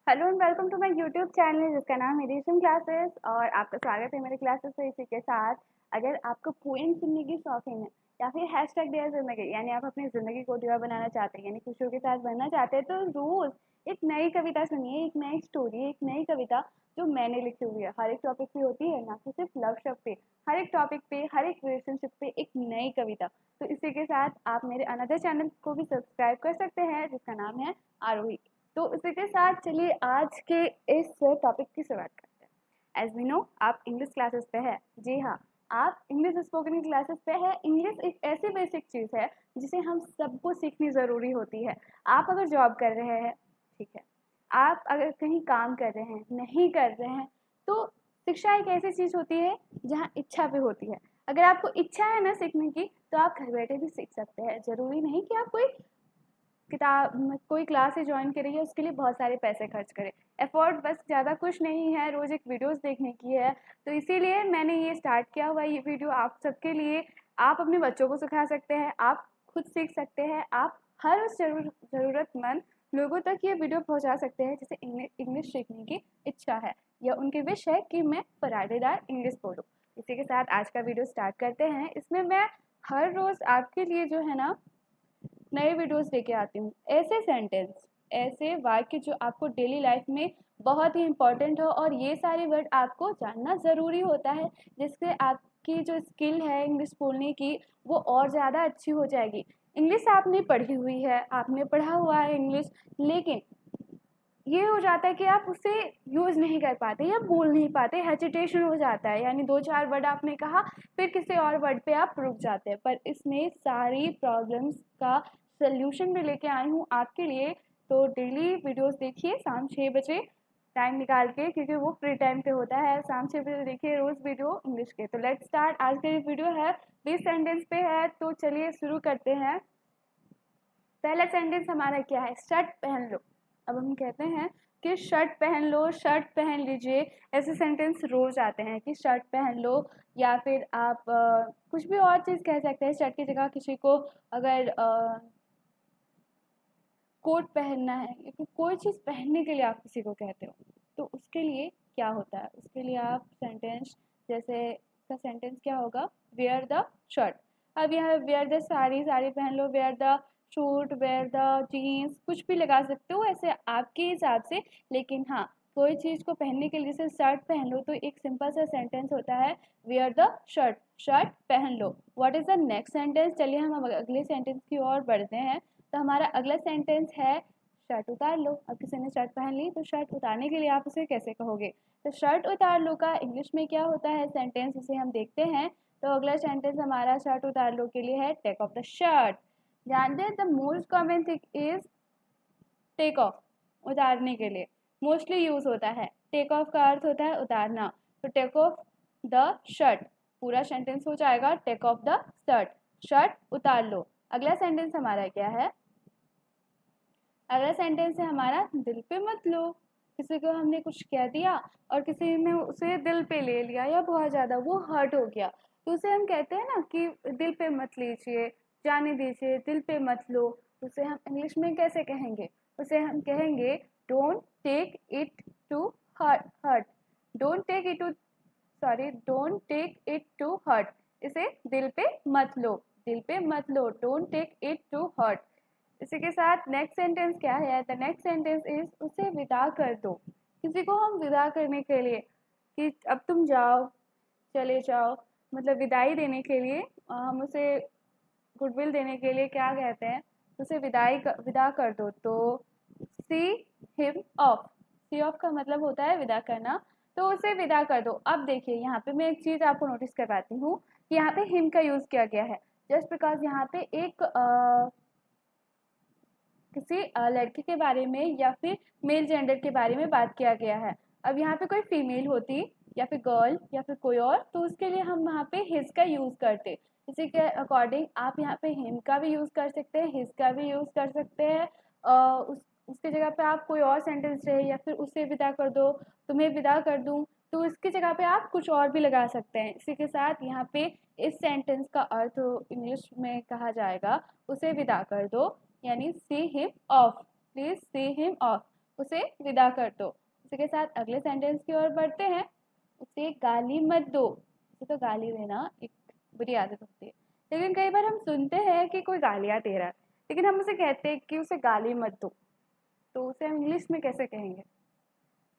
Hello and welcome to my YouTube channel जिसका नाम है रेशम क्लासेस। और आपका स्वागत है मेरे क्लासेस में। इसी के साथ अगर आपको पोएम सुनने की शौकीन है या फिर हैशटैग डियर जिंदगी यानी आप अपनी ज़िंदगी को डियर बनाना चाहते हैं यानी खुशियों के साथ बनना चाहते हैं, तो रोज़ एक नई कविता सुनिए, एक नई स्टोरी, एक नई कविता जो मैंने लिखी हुई है। हर एक टॉपिक पे होती है, ना कि सिर्फ लव शब्द पे, हर एक टॉपिक पे, हर एक रिलेशनशिप पे एक नई कविता। तो इसी के साथ आप मेरे अनदर चैनल को भी सब्सक्राइब कर सकते हैं जिसका नाम है आरोही। तो इसी के साथ चलिए आज के इस टॉपिक की शुरुआत करते हैं। एज वी नो आप इंग्लिश क्लासेस पे है। जी हाँ, आप इंग्लिश स्पोकन क्लासेस पे है। इंग्लिश एक ऐसी बेसिक चीज़ है जिसे हम सबको सीखनी ज़रूरी होती है। आप अगर जॉब कर रहे हैं, ठीक है, आप अगर कहीं काम कर रहे हैं, नहीं कर रहे हैं, तो शिक्षा एक ऐसी चीज़ होती है जहाँ इच्छा पे होती है। अगर आपको इच्छा है ना सीखने की, तो आप घर बैठे भी सीख सकते हैं। ज़रूरी नहीं कि आप कोई क्लास ही ज्वाइन करिए, उसके लिए बहुत सारे पैसे खर्च करें। एफर्ट बस ज़्यादा कुछ नहीं है, रोज़ एक वीडियोस देखने की है। तो इसीलिए मैंने ये स्टार्ट किया हुआ है, ये वीडियो आप सबके लिए। आप अपने बच्चों को सिखा सकते हैं, आप खुद सीख सकते हैं, आप हर उस ज़रूरतमंद लोगों तक ये वीडियो पहुंचा सकते हैं जिसे इंग्लिश सीखने की इच्छा है या उनकी विश है कि मैं पराठेदार इंग्लिश बोलूँ। इसी के साथ आज का वीडियो स्टार्ट करते हैं। इसमें मैं हर रोज़ आपके लिए जो है ना नए वीडियोस लेके आती हूँ। ऐसे सेंटेंस, ऐसे वाक्य जो आपको डेली लाइफ में बहुत ही इम्पोर्टेंट हो, और ये सारे वर्ड आपको जानना ज़रूरी होता है जिससे आपकी जो स्किल है इंग्लिश बोलने की वो और ज़्यादा अच्छी हो जाएगी। इंग्लिश आपने पढ़ी हुई है, आपने पढ़ा हुआ है इंग्लिश, लेकिन ये हो जाता है कि आप उसे यूज़ नहीं कर पाते या बोल नहीं पाते, हेजिटेशन हो जाता है। यानी दो चार वर्ड आपने कहा, फिर किसी और वर्ड पे आप रुक जाते हैं। पर इसमें सारी प्रॉब्लम्स का सल्यूशन भी लेके आई हूँ आपके लिए। तो डेली वीडियोस देखिए शाम 6 बजे टाइम निकाल के, क्योंकि वो फ्री टाइम पे होता है। शाम 6 बजे देखिए रोज़ वीडियो इंग्लिश के। तो लेट्स स्टार्ट। आज का ये वीडियो है 20 सेंटेंस पे है, तो चलिए शुरू करते हैं। पहला सेंटेंस हमारा क्या है? शर्ट पहन लो। अब हम कहते हैं कि शर्ट पहन लो, शर्ट पहन लीजिए। ऐसे सेंटेंस रोज आते हैं कि शर्ट पहन लो, या फिर आप कुछ भी और चीज़ कह सकते हैं। शर्ट की जगह किसी को अगर कोट पहनना है या फिर कोई चीज़ पहनने के लिए आप किसी को कहते हो, तो उसके लिए क्या होता है? उसके लिए आप सेंटेंस, जैसे इसका सेंटेंस क्या होगा? Wear the shirt. अब यहाँ वेयर द साड़ी, साड़ी पहन लो, wear the suit, wear the jeans, कुछ भी लगा सकते हो ऐसे आपके हिसाब से। लेकिन हाँ, कोई चीज़ को पहनने के लिए जैसे शर्ट पहन लो, तो एक सिंपल सा सेंटेंस होता है वेयर द शर्ट, शर्ट पहन लो। What is the next sentence? चलिए हम अगले सेंटेंस की ओर बढ़ते हैं। तो हमारा अगला सेंटेंस है शर्ट उतार लो। अब किसी ने शर्ट पहन ली, तो शर्ट उतारने के लिए आप उसे कैसे कहोगे? तो शर्ट उतार लो का इंग्लिश में क्या होता है सेंटेंस, उसे हम देखते हैं। तो अगला सेंटेंस हमारा शर्ट उतार लो के लिए है टेक ऑफ द शर्ट। जानते हैं the most common thing is take off, उतारने के लिए मोस्टली यूज होता है। टेक ऑफ का अर्थ होता है उतारना। तो टेक ऑफ द शर्ट पूरा सेंटेंस हो जाएगा take off the shirt, shirt उतार लो। अगला सेंटेंस हमारा क्या है? अगला सेंटेंस है हमारा दिल पे मत लो। किसी को हमने कुछ कह दिया और किसी ने उसे दिल पे ले लिया या बहुत ज़्यादा वो हर्ट हो गया, तो उसे हम कहते हैं ना कि दिल पे मत लीजिए, जाने दीजिए, दिल पे मत लो। तो उसे हम इंग्लिश में कैसे कहेंगे? उसे हम कहेंगे don't take it to heart, heart. Don't take it to, sorry, don't take it to heart. इसे दिल पे मत लो, दिल पे मत लो, don't take it to heart. इसी के साथ नेक्स्ट सेंटेंस क्या है? द नेक्स्ट सेंटेंस इज उसे विदा कर दो। किसी को हम विदा करने के लिए कि अब तुम जाओ, चले जाओ, मतलब विदाई देने के लिए, हम उसे गुडविल देने के लिए क्या कहते हैं? उसे विदा कर दो। तो see him off, see off का मतलब होता है विदा करना। तो उसे विदा कर दो। अब देखिए यहाँ पे मैं एक चीज़ आपको नोटिस करवाती हूँ कि यहाँ पे हिम का यूज़ किया गया है जस्ट बिकॉज यहाँ पे एक किसी लड़के के बारे में या फिर मेल जेंडर के बारे में बात किया गया है। अब यहाँ पे कोई फीमेल होती या फिर गर्ल या फिर कोई और, तो उसके लिए हम वहाँ पे हिज का यूज़ करते। इसी के अकॉर्डिंग आप यहाँ पे हिम का भी यूज़ कर सकते हैं, हिज का भी यूज़ कर सकते हैं। उसके जगह पे आप कोई और सेंटेंस रहे, या फिर उसे विदा कर दो, तुम्हें विदा कर दूँ, तो इसकी जगह पे आप कुछ और भी लगा सकते हैं। इसी के साथ यहाँ पे इस सेंटेंस का अर्थ इंग्लिश में कहा जाएगा उसे विदा कर दो, यानी सी him of, please see him of. उसे विदा कर दो। इसी के साथ अगले सेंटेंस की ओर बढ़ते हैं। उसे गाली मत दो। उसे तो गाली देना एक बुरी आदत होती है, लेकिन कई बार हम सुनते हैं कि कोई गालियाँ दे रहा है, लेकिन हम उसे कहते हैं कि उसे गाली मत दो। तो उसे हम इंग्लिश में कैसे कहेंगे?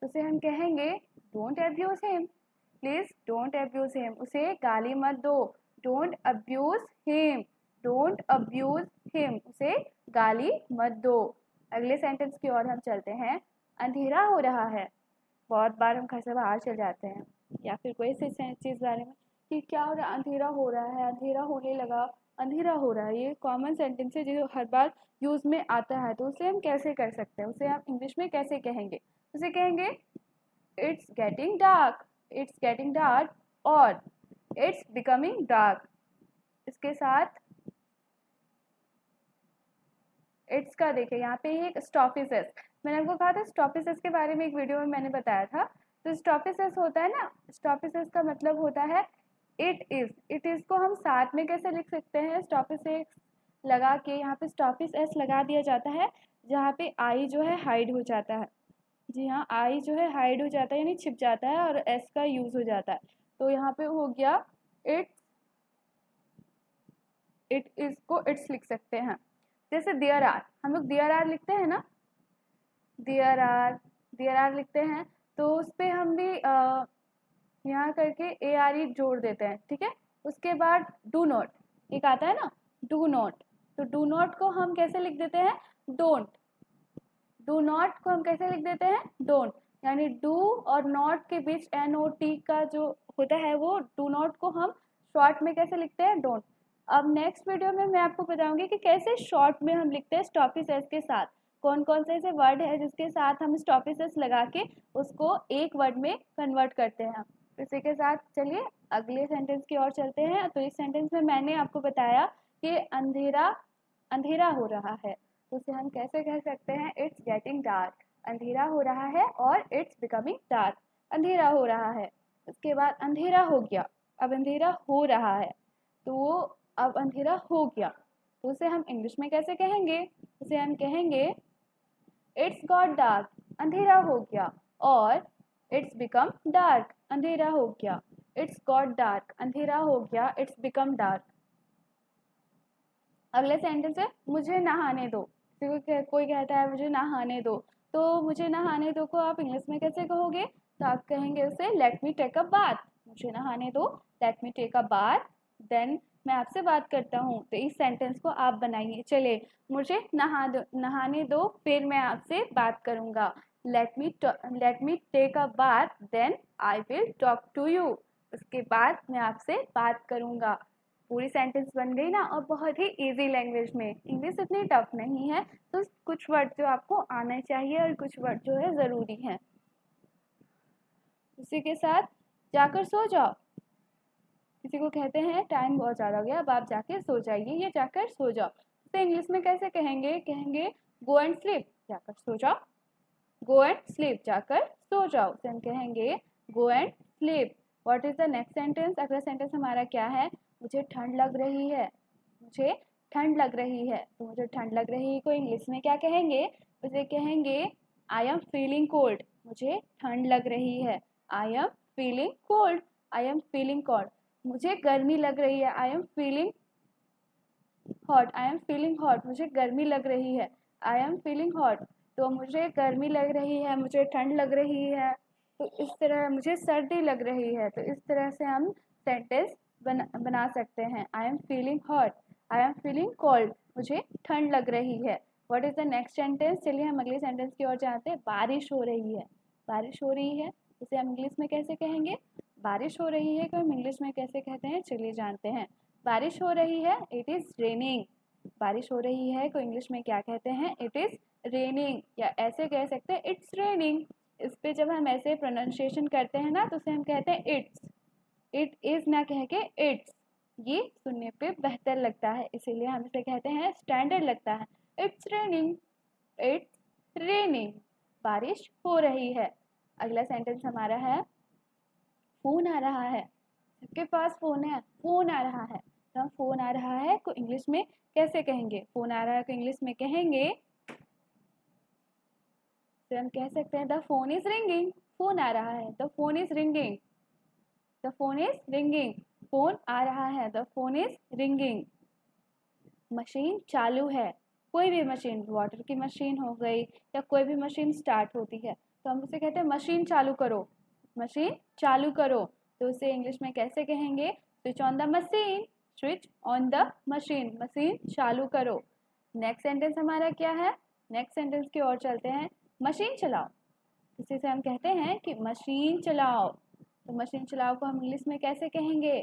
उसे हम कहेंगे don't abuse him, please don't abuse him. उसे गाली मत दो, don't abuse him, don't abuse him. उसे गाली मत दो। अगले सेंटेंस की ओर हम चलते हैं। अंधेरा हो रहा है। बहुत बार हम घर से बाहर चल जाते हैं या फिर कोई सी चीज़ बारे में कि क्या हो रहा है, अंधेरा हो रहा है, अंधेरा होने लगा, अंधेरा हो रहा है। ये कॉमन सेंटेंस है जो हर बार यूज़ में आता है। तो उसे हम कैसे कर सकते हैं? उसे आप इंग्लिश में कैसे कहेंगे? उसे कहेंगे it's getting dark, it's getting dark, और इट्स बिकमिंग डार्क। इसके साथ इट्स का देखिए यहाँ पे एक स्टॉपिसेस, मैंने आपको कहा था स्टॉपिसेस के बारे में एक वीडियो में मैंने बताया था। तो स्टॉपिसेस होता है ना, स्टॉपिसेस का मतलब होता है इट इज़। इट इज़ को हम साथ में कैसे लिख सकते हैं? स्टॉपिसेस लगा के यहाँ पे स्टॉपिस एस लगा दिया जाता है, जहाँ पे आई जो है हाइड हो जाता है। जी हाँ, आई जो है हाइड हो जाता है यानी छिप जाता है, और एस का यूज़ हो जाता है। तो यहाँ पे हो गया इट, इट इज़ को इट्स लिख सकते हैं। जैसे देयर आर, हम लोग देयर आर लिखते हैं ना, देयर आर लिखते हैं, तो उस पर हम भी यहाँ करके ए आर ई जोड़ देते हैं, ठीक है। उसके बाद डू नॉट एक आता है ना, डू नॉट, तो डू नॉट को हम कैसे लिख देते हैं? डोंट। डू नॉट को हम कैसे लिख देते हैं? डोंट। यानी डू और नॉट के बीच एन ओ टी का जो होता है वो डू नॉट को हम शॉर्ट में कैसे लिखते हैं? डोंट। अब नेक्स्ट वीडियो में मैं आपको बताऊंगी कि कैसे शॉर्ट में हम लिखते हैं स्टॉपिस एस के साथ। कौन कौन से ऐसे वर्ड है जिसके साथ हम स्टॉपिस एस लगा के उसको एक वर्ड में कन्वर्ट करते हैं। इसी के साथ चलिए अगले सेंटेंस की ओर चलते हैं। तो इस सेंटेंस में मैंने आपको बताया कि अंधेरा अंधेरा हो रहा है, तो उसे हम कैसे कह सकते हैं? It's getting dark. अंधेरा हो रहा है और इट्स बिकमिंग डार्क। अंधेरा हो रहा है, उसके बाद अंधेरा हो गया, अब अंधेरा हो रहा है, तो अब अंधेरा हो गया, तो उसे हम इंग्लिश में कैसे कहेंगे? उसे हम कहेंगे इट्स गॉट डार्क, अंधेरा हो गया, और इट्स बिकम डार्क, अंधेरा हो गया। इट्स गॉट डार्क, अंधेरा हो गया, इट्स बिकम डार्क। अगले सेंटेंस है मुझे नहाने दो। कोई कहता है मुझे नहाने दो, तो मुझे नहाने दो को आप इंग्लिश में कैसे कहोगे? तो आप कहेंगे उसे let me take a bath. मुझे नहाने दो, let me take a bath, then मैं आपसे बात करता हूँ। तो इस सेंटेंस को आप बनाइए। चलिए, मुझे नहाने दो, फिर मैं आपसे बात करूँगा। Let me take a bath, then I will talk to you. उसके बाद मैं आपसे बात करूँगा। पूरी सेंटेंस बन गई ना, और बहुत ही इजी लैंग्वेज में। इंग्लिश इतनी टफ नहीं है, तो कुछ वर्ड जो आपको आना चाहिए और कुछ वर्ड जो है ज़रूरी है। उसी के साथ जाकर सो जाओ। किसी को कहते हैं टाइम बहुत ज़्यादा हो गया, अब आप जाके सो जाइए, ये जाकर सो जाओ। तो इंग्लिश में कैसे कहेंगे? कहेंगे गो एंड स्लीप, जाकर सो जाओ। गो एंड स्लीप, जाकर सो जाओ, तो हम कहेंगे go and sleep. What is the next sentence? अगला सेंटेंस हमारा क्या है? मुझे ठंड लग रही है, मुझे ठंड लग रही है। तो मुझे ठंड लग रही है को इंग्लिश में क्या कहेंगे? उसे कहेंगे आई एम फीलिंग कोल्ड, मुझे ठंड लग रही है। I am feeling cold, I am feeling cold. मुझे गर्मी लग रही है, I am feeling hot, I am feeling hot, मुझे गर्मी लग रही है। आई एम फीलिंग हॉट, तो मुझे गर्मी लग रही है, मुझे ठंड लग रही है, तो इस तरह मुझे सर्दी लग रही है। तो इस तरह से हम सेंटेंस बना सकते हैं। I am feeling hot, I am feeling cold, मुझे ठंड लग रही है। What is the next sentence? चलिए हम अगले सेंटेंस की ओर जाते हैं। बारिश हो रही है, बारिश हो रही है, इसे हम इंग्लिश में कैसे कहेंगे? बारिश हो रही है को हम इंग्लिश में कैसे कहते हैं? चलिए जानते हैं। बारिश हो रही है, इट इज़ रेनिंग। बारिश हो रही है को इंग्लिश में क्या कहते हैं? इट इज़ रेनिंग, या ऐसे कह सकते हैं इट्स रेनिंग। इस पे जब हम ऐसे प्रोनाउंसिएशन करते हैं ना, तो उसे हम कहते हैं इट्स। इट इज़ ना कह के इट्स, ये सुनने पे बेहतर लगता है, इसीलिए हम इसे कहते हैं, स्टैंडर्ड लगता है। इट्स रेनिंग, इट्स रेनिंग, बारिश हो रही है। अगला सेंटेंस हमारा है फ़ोन आ रहा है। सबके पास फ़ोन है, फ़ोन आ रहा है, तो हम फ़ोन आ रहा है को इंग्लिश में कैसे कहेंगे? फ़ोन आ रहा है को इंग्लिश में कहेंगे तो हम कह सकते हैं the phone is ringing, phone आ रहा है, the phone is ringing, the phone is ringing, phone आ रहा है, the phone is ringing. Machine चालू है, कोई भी मशीन, वाटर की मशीन हो गई या कोई भी मशीन स्टार्ट होती है तो हम उसे कहते हैं मशीन चालू करो, मशीन चालू करो। तो उसे इंग्लिश में कैसे कहेंगे? Switch on the machine, switch on the machine, machine चालू करो। नेक्स्ट सेंटेंस हमारा क्या है? नेक्स्ट सेंटेंस की ओर चलते हैं। मशीन चलाओ, इसी से हम कहते हैं कि मशीन चलाओ। तो मशीन चलाओ को हम इंग्लिश में कैसे कहेंगे?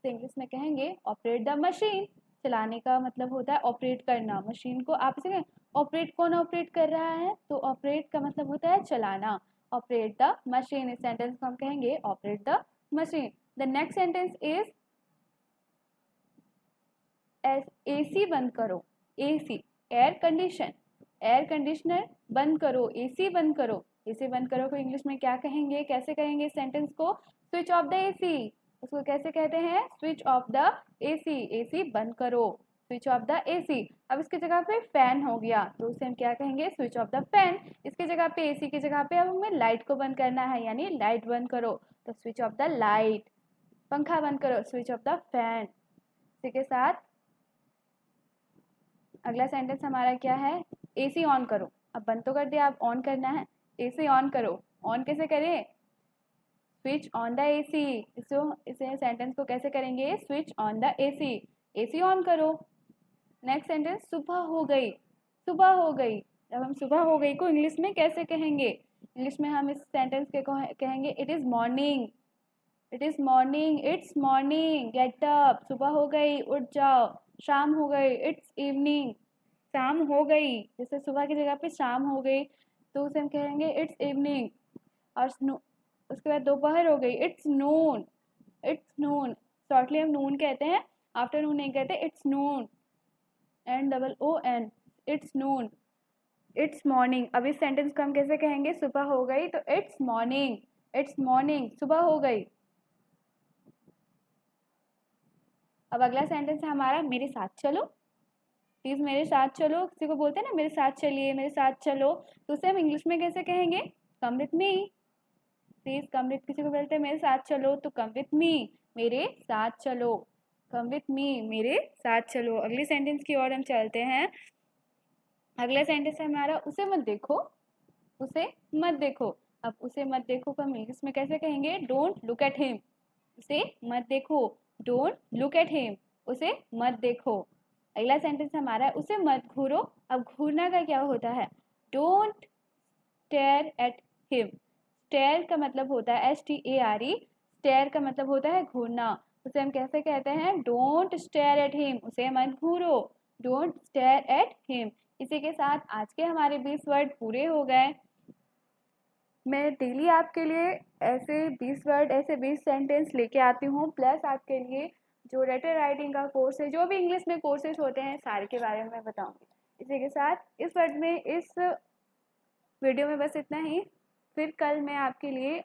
तो इंग्लिश में कहेंगे ऑपरेट द मशीन। चलाने का मतलब होता है ऑपरेट करना, मशीन को आप इसे ऑपरेट, कौन ऑपरेट कर रहा है? तो ऑपरेट का मतलब होता है चलाना, ऑपरेट द मशीन। इस सेंटेंस को हम कहेंगे operate the machine. The next sentence is AC बंद करो, AC air condition, air conditioner बंद करो, एसी बंद करो। एसी बंद करो को इंग्लिश में क्या कहेंगे, कैसे कहेंगे इस सेंटेंस को? स्विच ऑफ द एसी, उसको कैसे कहते हैं? Switch off the AC, AC बंद करो, स्विच ऑफ द एसी। अब इसकी जगह पे फैन हो गया तो उसे हम क्या कहेंगे? Switch off the fan. इसकी जगह पे, एसी की जगह पे अब हमें लाइट को बंद करना है, यानी लाइट बंद करो, तो स्विच ऑफ द लाइट। पंखा बंद करो, स्विच ऑफ द फैन। इसी के साथ अगला सेंटेंस हमारा क्या है? एसी ऑन करो। अब बंद तो कर दिया, अब ऑन करना है, एसी ऑन करो। ऑन कैसे करें? Switch on the AC. इसे सेंटेंस को कैसे करेंगे? Switch on the AC, AC on करो। नेक्स्ट सेंटेंस, सुबह हो गई, सुबह हो गई। अब हम सुबह हो गई को इंग्लिश में कैसे कहेंगे? इंग्लिश में हम इस सेंटेंस के कहेंगे it is morning, it is morning, it's morning, get up, सुबह हो गई उठ जाओ। शाम हो गई, इट्स इवनिंग, शाम हो गई, जैसे सुबह की जगह पे शाम हो गई तो उसे हम कहेंगे इट्स इवनिंग। और उसके बाद दोपहर हो गई, it's Noon, it's Noon, shortly हम नून कहते हैं, आफ्टरनून नहीं कहते, it's Noon, NOON, it's Noon. It's morning, अब इस सेंटेंस को हम कैसे कहेंगे? सुबह हो गई तो इट्स मॉर्निंग, इट्स मॉर्निंग, सुबह हो गई। अब अगला सेंटेंस है हमारा मेरे साथ चलो, प्लीज मेरे साथ चलो। किसी को बोलते हैं ना मेरे साथ चलिए, मेरे साथ चलो, तो उसे हम इंग्लिश में कैसे कहेंगे? Come with me, please come with, किसी को बोलते हैं मेरे साथ चलो तो कम विथ मी, मेरे साथ चलो, कम विथ मी, मेरे साथ चलो। अगली सेंटेंस की ओर हम चलते हैं। अगला सेंटेंस है हमारा उसे मत देखो, उसे मत देखो। अब उसे मत देखो को हम इंग्लिश में कैसे कहेंगे? डोंट लुक एट हिम, उसे मत देखो, डोंट लुक एट हिम, उसे मत देखो। अगला सेंटेंस हमारा है उसे मत घूरो। अब घूरना का क्या होता है? Don't stare at him, stare का मतलब होता है STARE, स्टेयर का मतलब होता है घूरना, उसे हम कैसे कहते हैं? डोंट स्टेयर एट हिम, उसे मत घूरो, डोंट स्टेयर एट हिम। इसी के साथ आज के हमारे 20 वर्ड पूरे हो गए। मैं डेली आपके लिए ऐसे 20 वर्ड, ऐसे 20 सेंटेंस लेके आती हूँ, प्लस आपके लिए जो लेटर राइटिंग का कोर्स है, जो भी इंग्लिश में कोर्सेज होते हैं, सारे के बारे में मैं बताऊँगी। इसी के साथ इस वीडियो में बस इतना ही। फिर कल मैं आपके लिए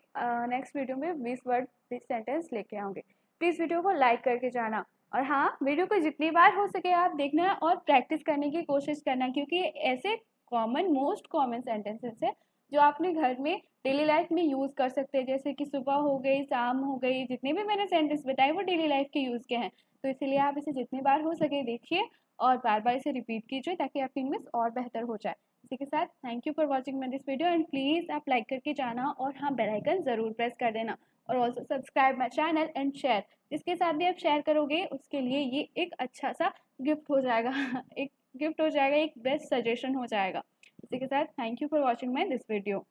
नेक्स्ट वीडियो में 20 वर्ड 20 सेंटेंस लेके आऊँगी। प्लीज़ वीडियो को लाइक करके जाना, और हाँ, वीडियो को जितनी बार हो सके आप देखना और प्रैक्टिस करने की कोशिश करना, क्योंकि ऐसे मोस्ट कॉमन सेंटेंसेस है जो आपने घर में डेली लाइफ में यूज़ कर सकते हैं, जैसे कि सुबह हो गई, शाम हो गई, जितने भी मैंने सेंटेंस बताए वो डेली लाइफ के यूज़ के हैं। तो इसीलिए आप इसे जितनी बार हो सके देखिए और बार बार इसे रिपीट कीजिए ताकि आपकी इंग्लिश और बेहतर हो जाए। इसी के साथ thank you for watching my this video, and please आप लाइक करके जाना, और हाँ, बेल आइकन ज़रूर प्रेस कर देना, और also subscribe my channel and share. जिसके साथ भी आप शेयर करोगे उसके लिए ये एक अच्छा सा गिफ्ट हो जाएगा एक गिफ्ट हो जाएगा, एक बेस्ट सजेशन हो जाएगा। इसी के साथ thank you for watching my this video.